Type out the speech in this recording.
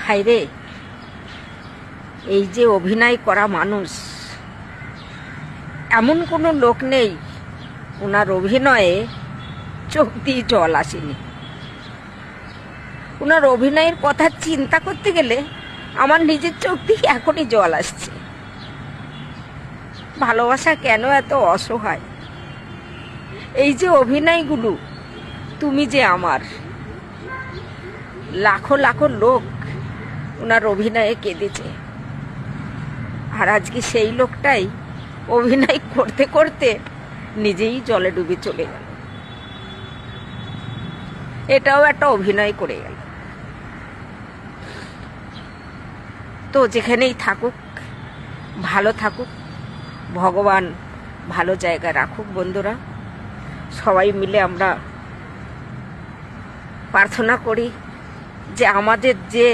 হায়রে, এই যে অভিনয় করা মানুষ, এমন কোনো লোক নেই ওনার অভিনয়ে চোখ দিয়ে জল আসেনি। ওনার অভিনয়ের কথা চিন্তা করতে গেলে আমার নিজের চোখ দিয়ে এখনই জল আসছে। ভালোবাসা কেন এত অসহায়? এই যে অভিনয়গুলো, তুমি যে আমার, লাখো লাখো লোক ওনার অভিনয়ে কেঁদেছে, আর আজকে সেই লোকটাই অভিনয় করতে করতে নিজেই জলে ডুবে চলে গেল। এটাও একটা অভিনয় করে গেল। তো যেখানেই থাকুক, ভালো থাকুক, ভগবান ভালো জায়গায় রাখুক। বন্ধুরা, সবাই মিলে আমরা প্রার্থনা করি যে আমাদের যে